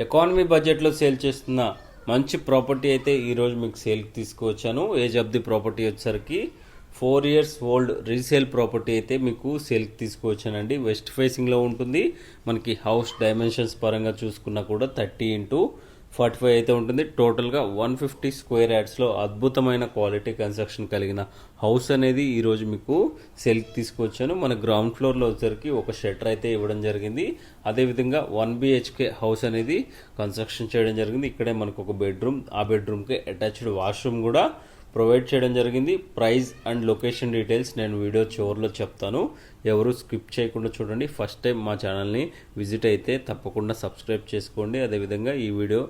Economy బడ్జెట్లో sale చేస్తున్న మంచి ప్రాపర్టీ అయితే ఈరోజు మీకు సేల్కి తీసుకువచ్చాను. ఏజ్ ఆఫ్ ది ప్రాపర్టీ వచ్చేసరికి 4 years ఓల్డ్ రీసేల్ ప్రాపర్టీ అయితే మీకు సేల్కి తీసుకువచ్చానండి. వెస్ట్ ఫేసింగ్లో ఉంటుంది. మనకి హౌస్ డైమెన్షన్స్ పరంగా చూసుకున్నా కూడా 30x45 అయితే ఉంటుంది. టోటల్గా 150 స్క్వేర్ యార్డ్స్లో అద్భుతమైన క్వాలిటీ కన్స్ట్రక్షన్ కలిగిన హౌస్ అనేది ఈరోజు మీకు సేల్కి తీసుకువచ్చాను. మన గ్రౌండ్ ఫ్లోర్లో వచ్చేసరికి ఒక షట్టర్ అయితే ఇవ్వడం జరిగింది. అదేవిధంగా 1 BHK హౌస్ అనేది కన్స్ట్రక్షన్ చేయడం జరిగింది. ఇక్కడే మనకు ఒక బెడ్రూమ్, ఆ బెడ్రూమ్కి అటాచ్డ్ వాష్రూమ్ కూడా ప్రొవైడ్ చేయడం జరిగింది. ప్రైస్ అండ్ లొకేషన్ డీటెయిల్స్ నేను వీడియో చివరిలో చెప్తాను. ఎవరు స్కిప్ చేయకుండా చూడండి. ఫస్ట్ టైం మా ఛానల్ని విజిట్ అయితే తప్పకుండా సబ్స్క్రైబ్ చేసుకోండి. అదేవిధంగా ఈ వీడియో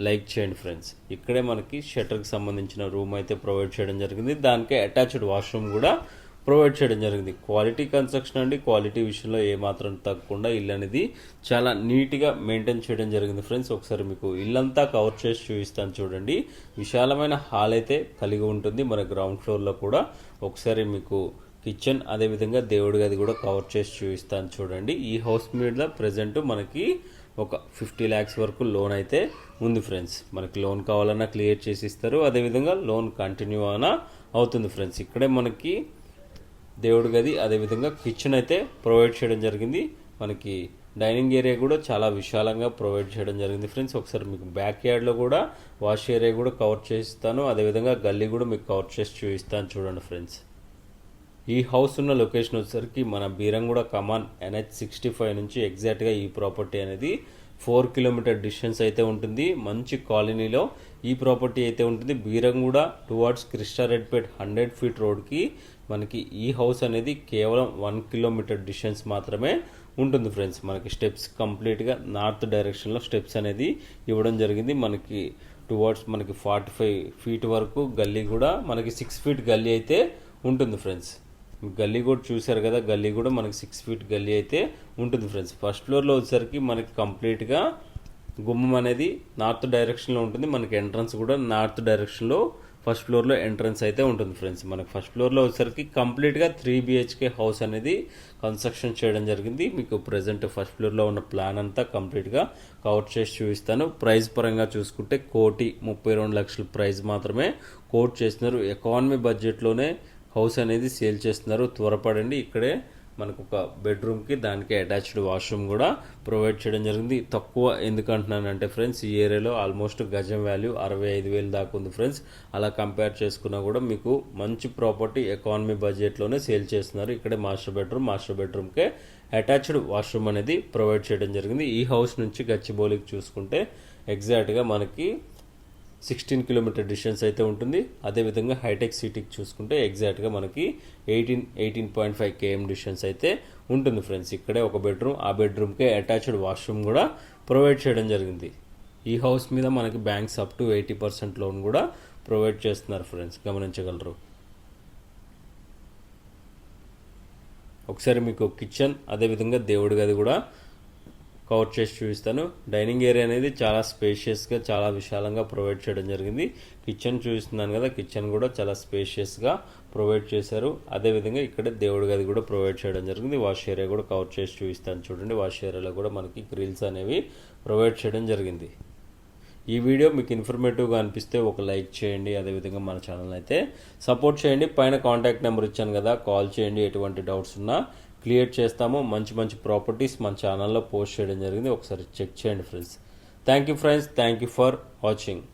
లైక్ చేయండి ఫ్రెండ్స్. ఇక్కడే మనకి షట్టర్కి సంబంధించిన రూమ్ అయితే ప్రొవైడ్ చేయడం జరిగింది. దానికే అటాచ్డ్ వాష్రూమ్ కూడా ప్రొవైడ్ చేయడం జరిగింది. క్వాలిటీ కన్స్ట్రక్షన్ అండి. క్వాలిటీ విషయంలో ఏమాత్రం తగ్గకుండా ఇల్లు అనేది చాలా నీట్గా మెయింటైన్ చేయడం జరిగింది ఫ్రెండ్స్. ఒకసారి మీకు ఇల్లంతా కవర్ చేసి చూపిస్తాను చూడండి. విశాలమైన హాల్ అయితే కలిగి ఉంటుంది మన గ్రౌండ్ ఫ్లోర్లో కూడా. ఒకసారి మీకు కిచెన్ అదేవిధంగా దేవుడి గది కూడా కవర్ చేసి చూపిస్తాను చూడండి. ఈ హౌస్ మీద ప్రజెంట్ మనకి ఒక 50 lakhs వరకు లోన్ అయితే ఉంది ఫ్రెండ్స్. మనకి లోన్ కావాలన్నా క్లియర్ చేసి ఇస్తారు. అదేవిధంగా లోన్ కంటిన్యూ అయినా అవుతుంది ఫ్రెండ్స్. ఇక్కడే మనకి దేవుడి గది అదేవిధంగా కిచెన్ అయితే ప్రొవైడ్ చేయడం జరిగింది. మనకి డైనింగ్ ఏరియా కూడా చాలా విశాలంగా ప్రొవైడ్ చేయడం జరిగింది ఫ్రెండ్స్. ఒకసారి మీకు బ్యాక్ యార్డ్లో కూడా వాష్ ఏరియా కూడా కవర్ చేస్తాను. అదేవిధంగా గల్లీ కూడా మీకు కవర్ చేసి చూపిస్తాను చూడండి ఫ్రెండ్స్. ఈ హౌస్ ఉన్న లొకేషన్ వచ్చేసరికి మన బీరంగూడ కమాన్ NH65 నుంచి ఎగ్జాక్ట్గా ఈ ప్రాపర్టీ అనేది 4 kilometer డిస్టెన్స్ అయితే ఉంటుంది. మంచి కాలనీలో ఈ ప్రాపర్టీ అయితే ఉంటుంది. బీరంగూడ టువర్డ్స్ కృష్ణారెడ్డిపేట్ 100 feet రోడ్కి మనకి ఈ హౌస్ అనేది కేవలం 1 kilometer డిస్టెన్స్ మాత్రమే ఉంటుంది ఫ్రెండ్స్. మనకి స్టెప్స్ కంప్లీట్గా నార్త్ డైరెక్షన్లో స్టెప్స్ అనేది ఇవ్వడం జరిగింది. మనకి టువర్డ్స్ మనకి 45 feet వరకు గల్లీ కూడా మనకి 6 feet గల్లీ అయితే ఉంటుంది ఫ్రెండ్స్. గల్లీ కూడా చూశారు కదా, గల్లీ కూడా మనకి 6 feet గల్లీ అయితే ఉంటుంది ఫ్రెండ్స్. ఫస్ట్ ఫ్లోర్లో వచ్చేసరికి మనకి కంప్లీట్గా గుమ్మం అనేది నార్త్ డైరెక్షన్లో ఉంటుంది. మనకి ఎంట్రన్స్ కూడా నార్త్ డైరెక్షన్లో ఫస్ట్ ఫ్లోర్లో ఎంట్రన్స్ అయితే ఉంటుంది ఫ్రెండ్స్. మనకి ఫస్ట్ ఫ్లోర్లో వచ్చేసరికి కంప్లీట్గా 3 BHK హౌస్ అనేది కన్స్ట్రక్షన్ చేయడం జరిగింది. మీకు ప్రజెంట్ ఫస్ట్ ఫ్లోర్లో ఉన్న ప్లాన్ అంతా కంప్లీట్గా కవర్ చేసి చూపిస్తాను. ప్రైస్ పరంగా చూసుకుంటే 1,32,00,000 ప్రైస్ మాత్రమే కోట్ చేస్తున్నారు. ఎకానమీ బడ్జెట్లోనే హౌస్ అనేది సేల్ చేస్తున్నారు. త్వరపడండి. ఇక్కడే మనకు ఒక బెడ్రూమ్కి దానికి అటాచ్డ్ వాష్రూమ్ కూడా ప్రొవైడ్ చేయడం జరిగింది. తక్కువ ఎందుకు అంటున్నానంటే ఫ్రెండ్స్, ఈ ఏరియాలో ఆల్మోస్ట్ గజం వాల్యూ 65,000 దాకా ఉంది ఫ్రెండ్స్. అలా కంపేర్ చేసుకున్నా కూడా మీకు మంచి ప్రాపర్టీ ఎకానమీ బడ్జెట్లోనే సేల్ చేస్తున్నారు. ఇక్కడే మాస్టర్ బెడ్రూమ్కే అటాచ్డ్ వాష్రూమ్ అనేది ప్రొవైడ్ చేయడం జరిగింది. ఈ హౌస్ నుంచి గచ్చిబౌలికి చూసుకుంటే ఎగ్జాక్ట్గా మనకి 16 kilometer డిస్టెన్స్ అయితే ఉంటుంది. అదేవిధంగా హైటెక్ సిటీకి చూసుకుంటే ఎగ్జాక్ట్గా మనకి 18.5 km డిస్టెన్స్ అయితే ఉంటుంది ఫ్రెండ్స్. ఇక్కడే ఒక బెడ్రూమ్, ఆ బెడ్రూమ్కే అటాచ్డ్ వాష్రూమ్ కూడా ప్రొవైడ్ చేయడం జరిగింది. ఈ హౌస్ మీద మనకి బ్యాంక్స్ అప్ టు 80% లోన్ కూడా ప్రొవైడ్ చేస్తున్నారు ఫ్రెండ్స్, గమనించగలరు. ఒకసారి మీకు కిచెన్ అదేవిధంగా దేవుడి గది కూడా కవర్ చేసి చూపిస్తాను. డైనింగ్ ఏరియా అనేది చాలా స్పేషియస్గా చాలా విశాలంగా ప్రొవైడ్ చేయడం జరిగింది. కిచెన్ చూపిస్తున్నాను కదా, కిచెన్ కూడా చాలా స్పేషియస్గా ప్రొవైడ్ చేశారు. అదేవిధంగా ఇక్కడ దేవుడి గది కూడా ప్రొవైడ్ చేయడం జరిగింది. వాష్ ఏరియా కూడా కవర్ చేసి చూపిస్తాను చూడండి. వాష్ ఏరియాలో కూడా మనకి గ్రిల్స్ అనేవి ప్రొవైడ్ చేయడం జరిగింది. ఈ వీడియో మీకు ఇన్ఫర్మేటివ్గా అనిపిస్తే ఒక లైక్ చేయండి. అదేవిధంగా మన ఛానల్ అయితే సపోర్ట్ చేయండి. పైన కాంటాక్ట్ నెంబర్ ఇచ్చాను కదా, కాల్ చేయండి. ఎటువంటి డౌట్స్ ఉన్నా క్లియర్ చేస్తాము. మంచి ప్రాపర్టీస్ మన ఛానల్లో పోస్ట్ చేయడం జరిగింది. ఒకసారి చెక్ చేయండి friends. Thank you friends. Thank you for watching.